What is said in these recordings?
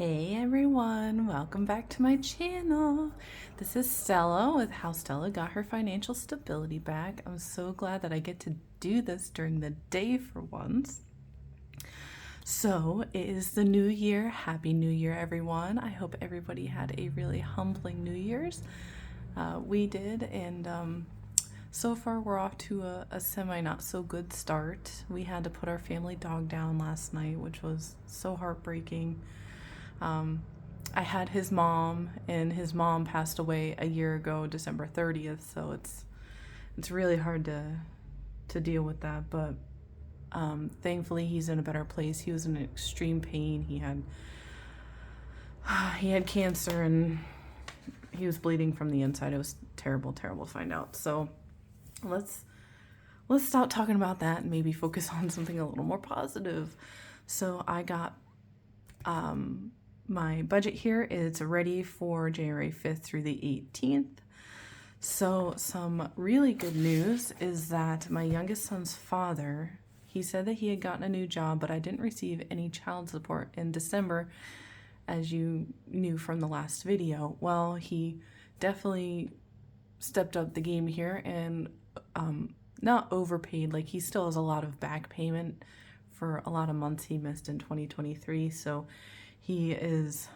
Hey everyone, welcome back to my channel. This is Stella with How Stella Got Her Financial Stability Back. I'm so glad that I get to do this during the day for once. So it is the new year. Happy New Year, everyone. I hope everybody had a really humbling New Year's. We did, and so far we're off to a semi not so good start. We had to put our family dog down last night, which was so heartbreaking. I had his mom, and his mom passed away a year ago, December 30th, so it's really hard to deal with that, but thankfully he's in a better place. He was in extreme pain. He had cancer, and he was bleeding from the inside. It was terrible to find out. So let's stop talking about that and maybe focus on something a little more positive. So I got my budget here. It's ready for January 5th through the 18th. So some really good news is that my youngest son's father, he said that he had gotten a new job, but I didn't receive any child support in December, as you knew from the last video. Well, he definitely stepped up the game here and not overpaid. Like, he still has a lot of back payment for a lot of months he missed in 2023. So he is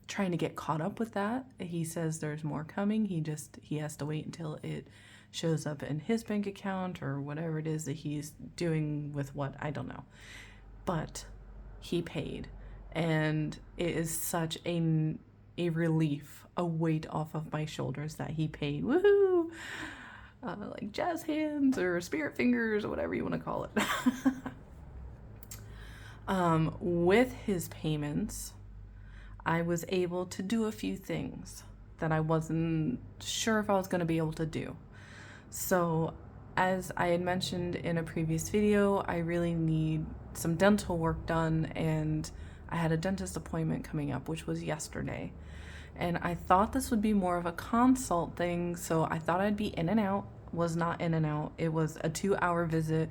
trying to get caught up with that. He says there's more coming. He has to wait until it shows up in his bank account or whatever it is that he's doing with what, I don't know. But he paid, and it is such a relief, a weight off of my shoulders that he paid. Woohoo! Like jazz hands or spirit fingers or whatever you want to call it. With his payments, I was able to do a few things that I wasn't sure if I was going to be able to do. So, as I had mentioned in a previous video, I really need some dental work done, and I had a dentist appointment coming up, which was yesterday. And I thought this would be more of a consult thing, so I thought I'd be in and out. Was not in and out. It was a 2-hour visit,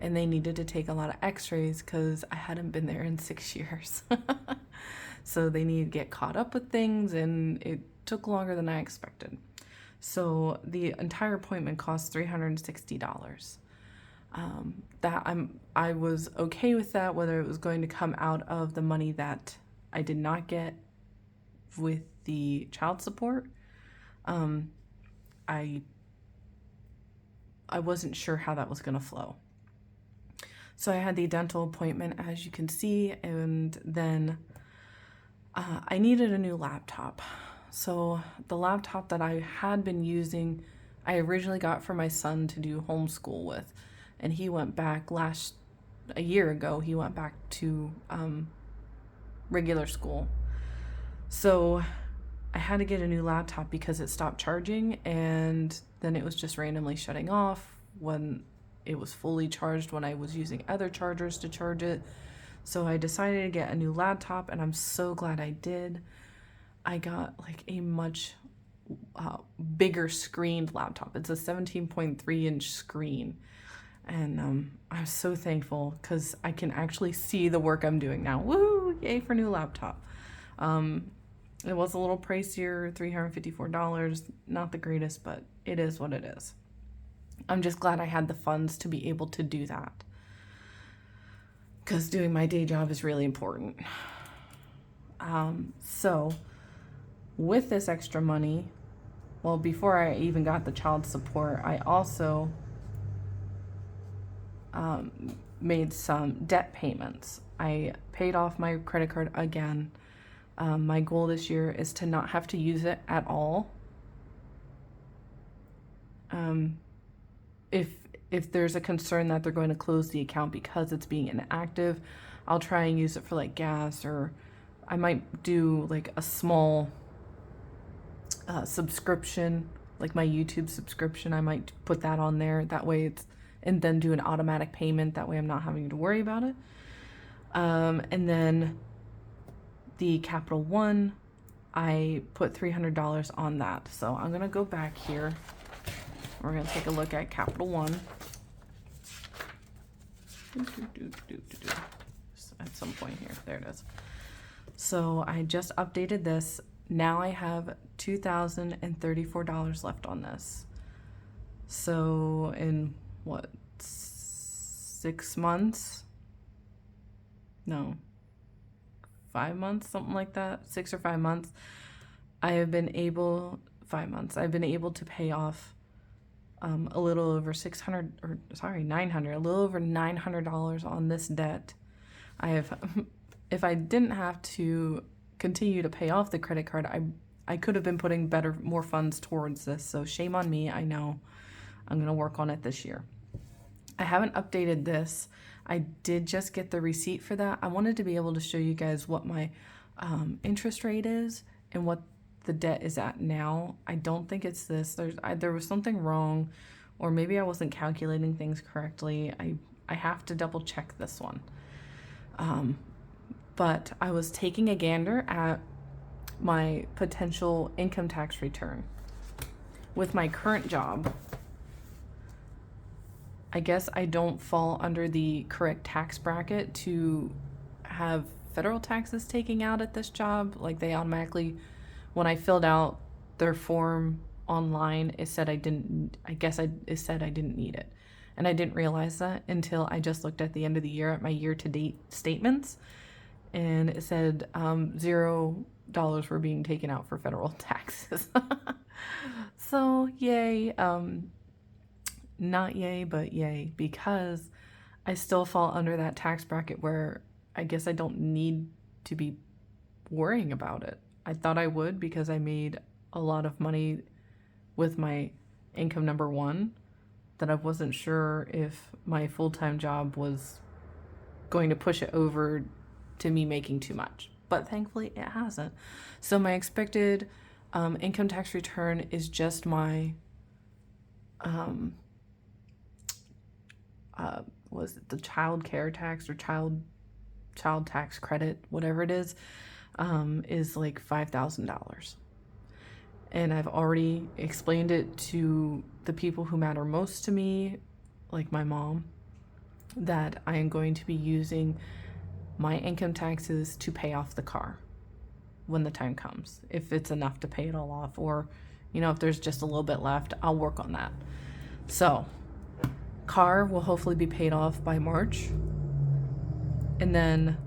and they needed to take a lot of x-rays because I hadn't been there in 6 years. So they needed to get caught up with things, and it took longer than I expected. So the entire appointment cost $360. I was okay with that, whether it was going to come out of the money that I did not get with the child support. I wasn't sure how that was going to flow. So I had the dental appointment, as you can see, and then I needed a new laptop. So the laptop that I had been using, I originally got for my son to do homeschool with, and he went back a year ago, he went back to regular school. So I had to get a new laptop because it stopped charging, and then it was just randomly shutting off when it was fully charged when I was using other chargers to charge it. So I decided to get a new laptop, and I'm so glad I did. I got like a much bigger screened laptop. It's a 17.3 inch screen. And I'm so thankful because I can actually see the work I'm doing now. Woo! Yay for new laptop. It was a little pricier, $354. Not the greatest, but it is what it is. I'm just glad I had the funds to be able to do that, because doing my day job is really important. So with this extra money, well, before I even got the child support, I also made some debt payments. I paid off my credit card again. My goal this year is to not have to use it at all. If there's a concern that they're going to close the account because it's being inactive, I'll try and use it for like gas, or I might do like a small subscription, like my YouTube subscription. I might put that on there. That way and then do an automatic payment. That way I'm not having to worry about it. And then the Capital One, I put $300 on that. So I'm going to go back here. We're going to take a look at Capital One. At some point here. There it is. So I just updated this. Now I have $2,034 left on this. So in what, 6 months? No, 5 months, something like that, 6 or 5 months. I have been able, 5 months, I've been able to pay off a little over 600, or sorry, 900, a little over $900 on this debt. I have, if I didn't have to continue to pay off the credit card, I could have been putting more funds towards this. So shame on me. I know I'm going to work on it this year. I haven't updated this. I did just get the receipt for that. I wanted to be able to show you guys what my interest rate is and what the debt is at now. I don't think it's this. There was something wrong, or maybe I wasn't calculating things correctly. I have to double check this one. But I was taking a gander at my potential income tax return. With my current job, I guess I don't fall under the correct tax bracket to have federal taxes taken out at this job. Like, they automatically, when I filled out their form online, it said it said I didn't need it. And I didn't realize that until I just looked at the end of the year at my year-to-date statements, and it said $0 were being taken out for federal taxes. So yay. Not yay, but yay, because I still fall under that tax bracket where I guess I don't need to be worrying about it. I thought I would, because I made a lot of money with my income number one, that I wasn't sure if my full-time job was going to push it over to me making too much. But thankfully it hasn't. So my expected income tax return is just my was it the child care tax or child tax credit, whatever it is like $5,000. And I've already explained it to the people who matter most to me, like my mom, that I am going to be using my income taxes to pay off the car when the time comes. If it's enough to pay it all off, or, if there's just a little bit left, I'll work on that. So, car will hopefully be paid off by March. And then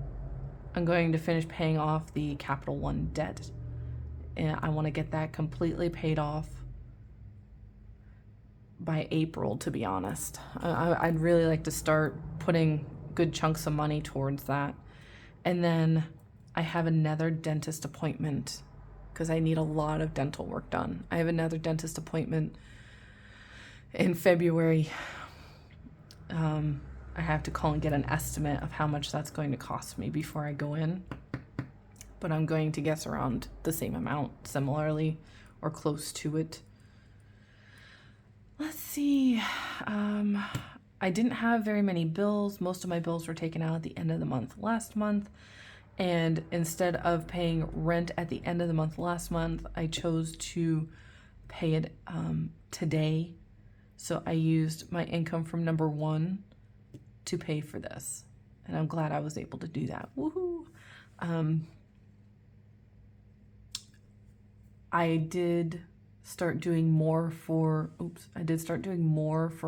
I'm going to finish paying off the Capital One debt. And I want to get that completely paid off by April, to be honest. I'd really like to start putting good chunks of money towards that. And then I have another dentist appointment because I need a lot of dental work done. I have another dentist appointment in February. I have to call and get an estimate of how much that's going to cost me before I go in. But I'm going to guess around the same amount, similarly, or close to it. Let's see. I didn't have very many bills. Most of my bills were taken out at the end of the month last month. And instead of paying rent at the end of the month last month, I chose to pay it today. So I used my income from number one to pay for this. And I'm glad I was able to do that. Woohoo! I did start doing more for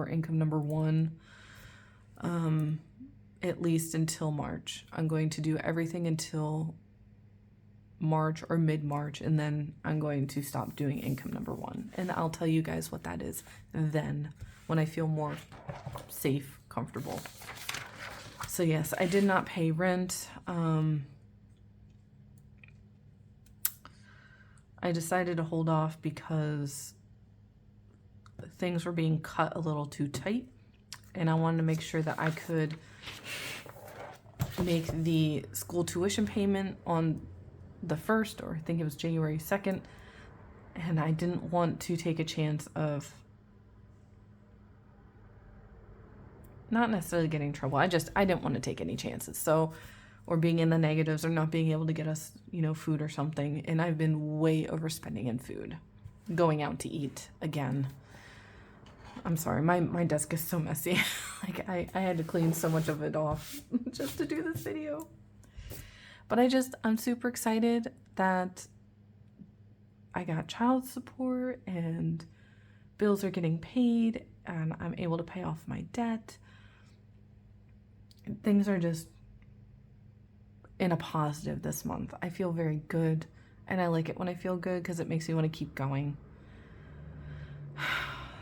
income number one, at least until March. I'm going to do everything until March or mid-March, and then I'm going to stop doing income number one. And I'll tell you guys what that is then, when I feel more safe, comfortable. So yes, I did not pay rent. I decided to hold off because things were being cut a little too tight, and I wanted to make sure that I could make the school tuition payment on the 1st, or I think it was January 2nd, and I didn't want to take a chance of not necessarily getting in trouble. I didn't want to take any chances. So, or being in the negatives, or not being able to get us, food or something. And I've been way overspending in food, going out to eat again. I'm sorry, my desk is so messy. Like I had to clean so much of it off just to do this video. But I'm super excited that I got child support and bills are getting paid and I'm able to pay off my debt. Things are just in a positive this month. I feel very good, and I like it when I feel good because it makes me want to keep going.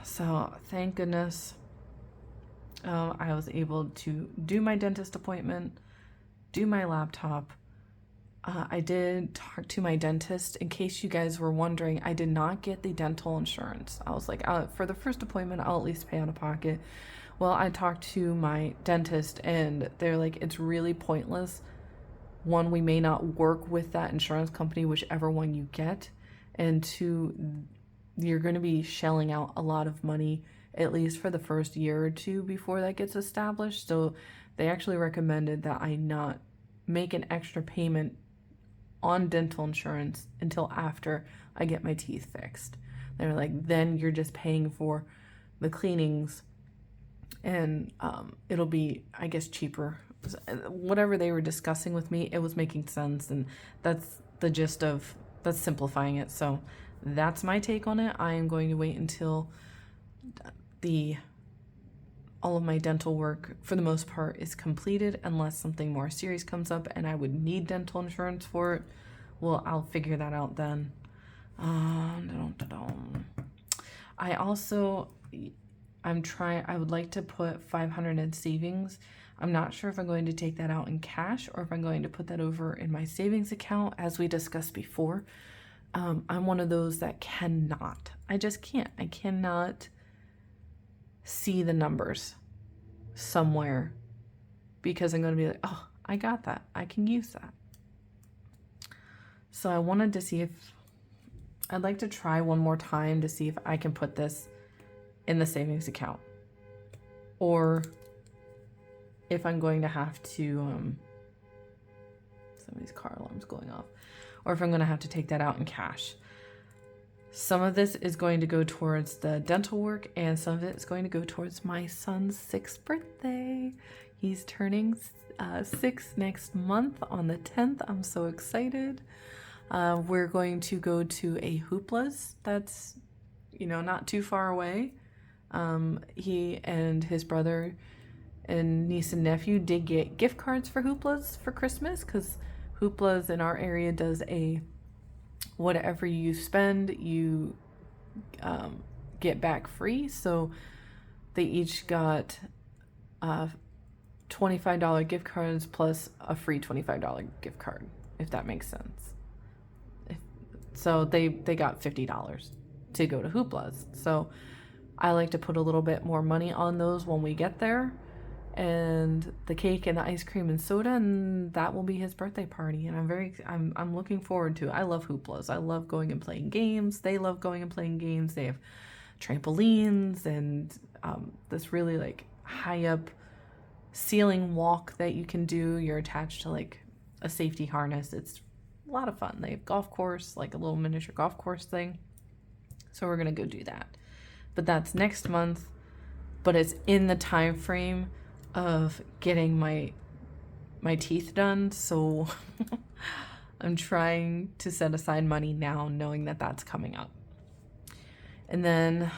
So thank goodness I was able to do my dentist appointment, do my laptop. I did talk to my dentist. In case you guys were wondering, I did not get the dental insurance. I was like, for the first appointment, I'll at least pay out of pocket. Well, I talked to my dentist and they're like, it's really pointless. One, we may not work with that insurance company, whichever one you get. And two, you're going to be shelling out a lot of money, at least for the first year or two before that gets established. So they actually recommended that I not make an extra payment on dental insurance until after I get my teeth fixed. They're like, then you're just paying for the cleanings and it'll be, I guess, cheaper. Whatever they were discussing with me, it was making sense, and that's the gist of, that's simplifying it. So that's my take on it. I am going to wait until all of my dental work, for the most part, is completed, unless something more serious comes up and I would need dental insurance for it. Well, I'll figure that out then. I would like to put 500 in savings. I'm not sure if I'm going to take that out in cash or if I'm going to put that over in my savings account, as we discussed before. I'm one of those that cannot. I just can't. I cannot see the numbers somewhere because I'm going to be like, oh, I got that. I can use that. So I wanted to see if I'd like to try one more time to see if I can put this in the savings account, or if I'm going to have to, somebody's car alarm's going off, or if I'm going to have to take that out in cash. Some of this is going to go towards the dental work, and some of it is going to go towards my son's 6th birthday. He's turning 6 next month on the 10th. I'm so excited. We're going to go to a Hoopla's that's, not too far away. He and his brother and niece and nephew did get gift cards for Hoopla's for Christmas, because Hoopla's in our area does a whatever you spend, you get back free. So they each got $25 gift cards plus a free $25 gift card, if that makes sense. So they got $50 to go to Hoopla's. So I like to put a little bit more money on those when we get there, and the cake and the ice cream and soda, and that will be his birthday party. And I'm looking forward to it. I love Hoopla's. I love going and playing games. They love going and playing games. They have trampolines and this really like high up ceiling walk that you can do. You're attached to like a safety harness. It's a lot of fun. They have golf course, like a little miniature golf course thing. So we're gonna go do that. But that's next month. But it's in the time frame of getting my teeth done. So I'm trying to set aside money now, knowing that that's coming up. And then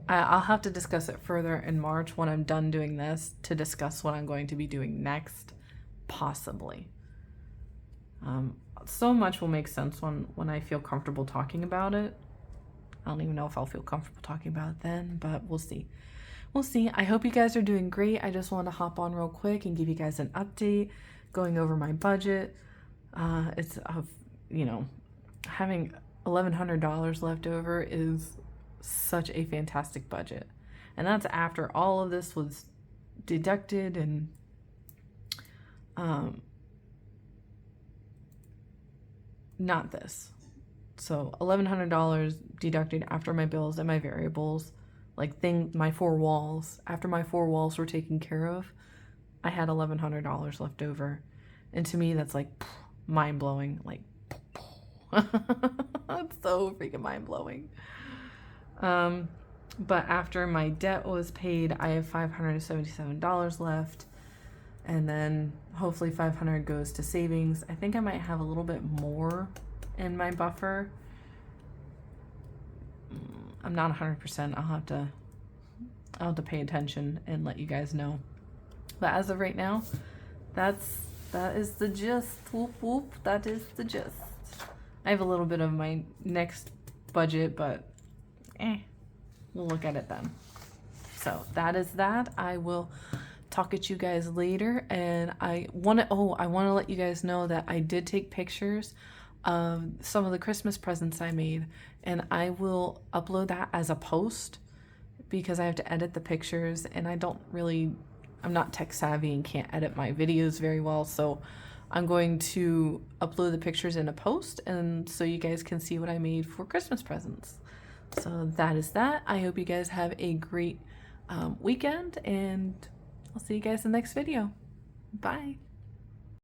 I'll have to discuss it further in March when I'm done doing this, to discuss what I'm going to be doing next, possibly. So much will make sense when I feel comfortable talking about it. I don't even know if I'll feel comfortable talking about it then, but we'll see. We'll see. I hope you guys are doing great. I just wanted to hop on real quick and give you guys an update, going over my budget. It's having $1,100 left over is such a fantastic budget. And that's after all of this was deducted and not this. So $1,100 deducted after my bills and my variables, my 4 walls. After my 4 walls were taken care of, I had $1,100 left over. And to me, that's like mind blowing. Like, it's so freaking mind blowing. But after my debt was paid, I have $577 left. and then hopefully 500 goes to savings. I think I might have a little bit more in my buffer. I'm not 100%. I'll have to pay attention and let you guys know. But as of right now, that is the gist. Whoop whoop, that is the gist. I have a little bit of my next budget, but we'll look at it then. So that is that. I will talk at you guys later, and I want to let you guys know that I did take pictures of some of the Christmas presents I made, and I will upload that as a post because I have to edit the pictures, and I'm not tech savvy and can't edit my videos very well, so I'm going to upload the pictures in a post, and so you guys can see what I made for Christmas presents. So that is that. I hope you guys have a great weekend, and I'll see you guys in the next video. Bye.